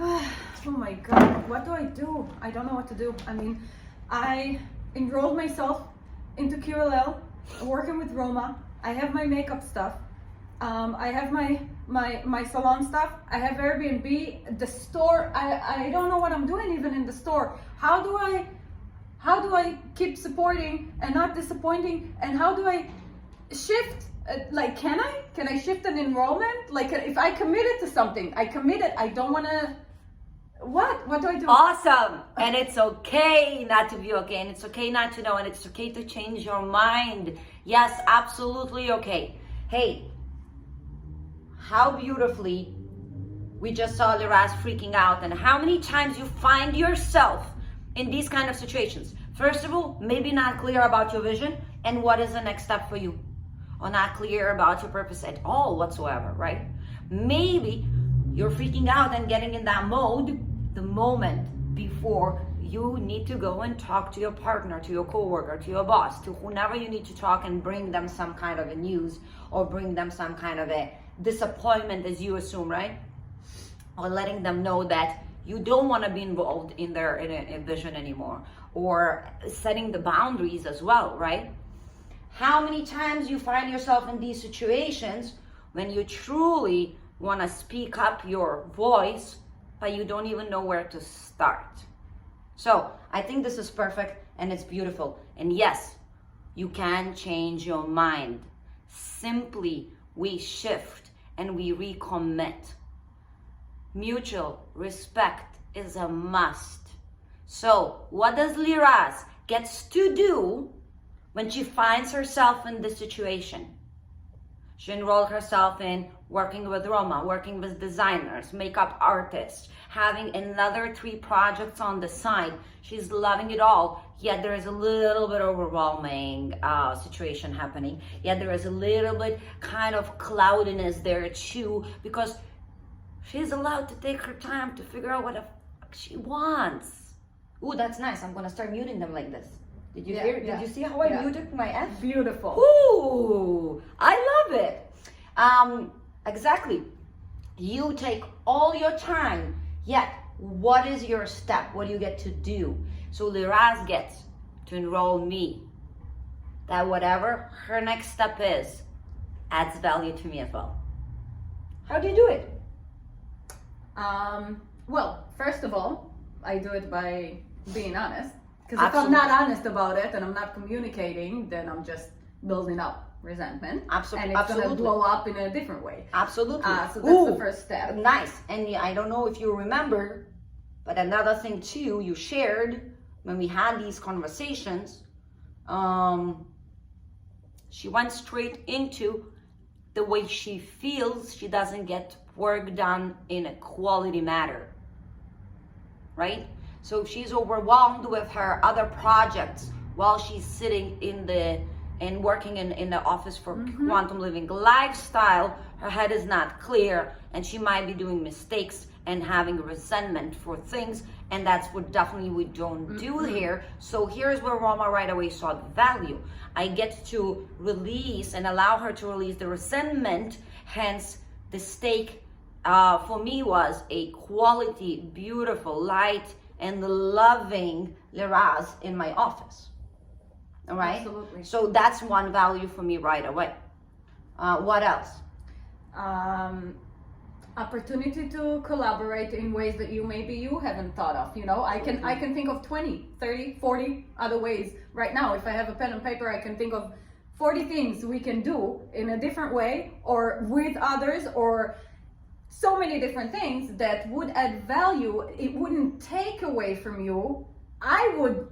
Oh my God, what do I do? I don't know what to do. I mean, I enrolled myself into QLL, working with Roma. I have my makeup stuff. I have my salon stuff. I have Airbnb, the store. I don't know what I'm doing even in the store. How do I keep supporting and not disappointing? And how do I shift? Like, can I shift an enrollment? Like, if I committed to something, I committed. I don't want to. What do I do? Awesome. And it's okay not to be okay. And it's okay not to know. And it's okay to change your mind. Yes, absolutely okay. Hey, how beautifully we just saw Liraz freaking out. And how many times you find yourself in these kind of situations. First of all, maybe not clear about your vision and what is the next step for you. Or not clear about your purpose at all whatsoever, right? Maybe you're freaking out and getting in that mode the moment before you need to go and talk to your partner, to your coworker, to your boss, to whomever you need to talk and bring them some kind of a news or bring them some kind of a disappointment, as you assume, right? Or letting them know that you don't want to be involved in their vision anymore, or setting the boundaries as well, right? How many times you find yourself in these situations when you truly want to speak up your voice, but you don't even know where to start? So I think this is perfect and it's beautiful. And yes, you can change your mind. Simply we shift and we recommit. Mutual respect is a must. So what does Liraz gets to do when she finds herself in this situation? She enrolled herself in working with Roma, working with designers, makeup artists, having another 3 projects on the side. She's loving it all, yet there is a little bit overwhelming situation happening. Yet there is a little bit kind of cloudiness there too, because she's allowed to take her time to figure out what the fuck she wants. Ooh, that's nice. I'm gonna start muting them like this. Did you hear? Did you see how I muted my F? Beautiful. Ooh, I love it. Exactly. You take all your time, yet what is your step? What do you get to do? So Liraz gets to enroll me. That whatever her next step is, adds value to me as well. How do you do it? Well, first of all, I do it by being honest. Because if I'm not honest about it and I'm not communicating, then I'm just building up resentment. Absolutely. And it's going to blow up in a different way. Absolutely. So that's the first step. Nice. And I don't know if you remember, but another thing too, you shared when we had these conversations, she went straight into the way she feels she doesn't get work done in a quality manner, right? So she's overwhelmed with her other projects while she's sitting and working in the office for Quantum Living Lifestyle. Her head is not clear and she might be doing mistakes and having resentment for things. And that's what definitely we don't do here. So here's where Roma right away saw the value. I get to release and allow her to release the resentment. Hence the stake for me was a quality, beautiful, light, and loving Liraz in my office. All right? Absolutely. So that's one value for me right away. What else? Opportunity to collaborate in ways that you haven't thought of. You know, I can think of 20, 30, 40 other ways right now. If I have a pen and paper, I can think of 40 things we can do in a different way or with others, or so many different things that would add value. It wouldn't take away from you. I would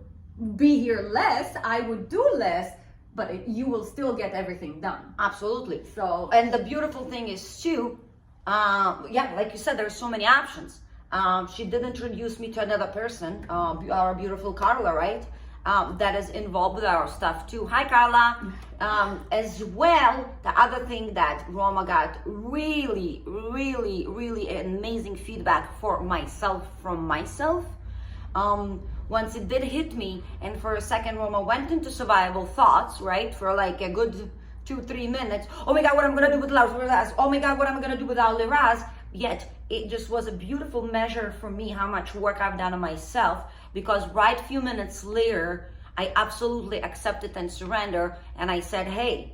be here less, I would do less, but you will still get everything done. Absolutely. So, and the beautiful thing is too, like you said, there's so many options. She did introduce me to another person, our beautiful Carla, right? That is involved with our stuff too. Hi, Carla. As well, the other thing that Roma got really, really, really amazing feedback from myself. Once it did hit me, and for a second, Roma went into survival thoughts, right? For like a good 2-3 minutes. Oh my God, what I'm gonna do with Liraz? Oh my God, what am I gonna do without Liraz? Yet it just was a beautiful measure for me how much work I've done on myself, because right few minutes later, I absolutely accepted and surrendered, and I said, hey,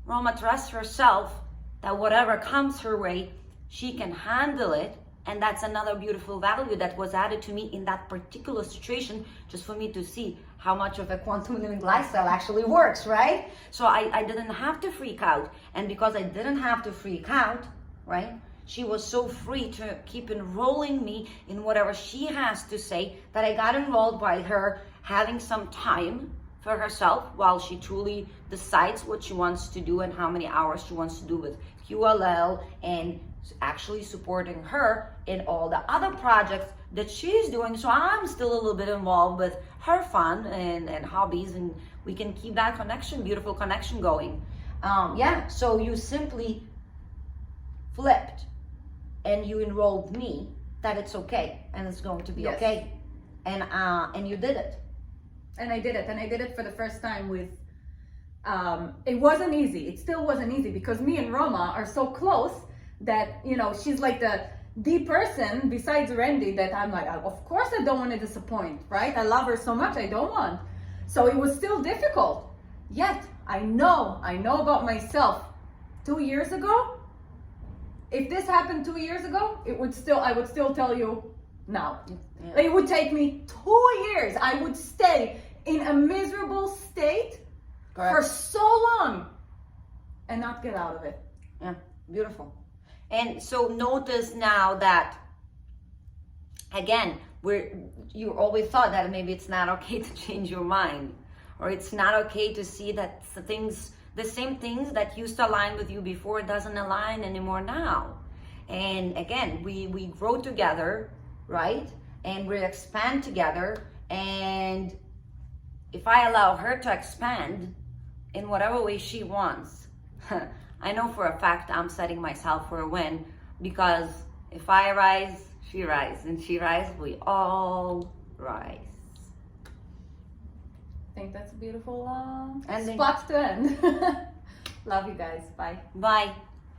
Roma, trust herself that whatever comes her way, she can handle it. And that's another beautiful value that was added to me in that particular situation, just for me to see how much of a quantum living lifestyle actually works, right? So I didn't have to freak out. And because I didn't have to freak out, right, she was so free to keep enrolling me in whatever she has to say, that I got enrolled by her having some time for herself while she truly decides what she wants to do and how many hours she wants to do with QLL, and actually supporting her in all the other projects that she's doing. So I'm still a little bit involved with her fun and hobbies, and we can keep that connection, beautiful connection going. Yeah, so you simply flipped and you enrolled me that it's okay and it's going to be Yes. okay. And you did it. And I did it. And I did it for the first time with, it wasn't easy. It still wasn't easy, because me and Roma are so close that, you know, she's like the person besides Randy that I'm like, of course I don't want to disappoint, right? I love her so much, I don't want. So it was still difficult. Yet I know about myself 2 years ago. If this happened 2 years ago, I would still tell you now. Yeah. It would take me 2 years. I would stay in a miserable state for so long and not get out of it. Yeah, beautiful. And so notice now that, again, you always thought that maybe it's not okay to change your mind, or it's not okay to see that the same things that used to align with you before doesn't align anymore now. And again, we grow together, right? And we expand together. And if I allow her to expand in whatever way she wants, I know for a fact I'm setting myself for a win, because if I rise, she rises, and she rises, we all rise. I think that's a beautiful Ending. spot to end. Love you guys. Bye. Bye.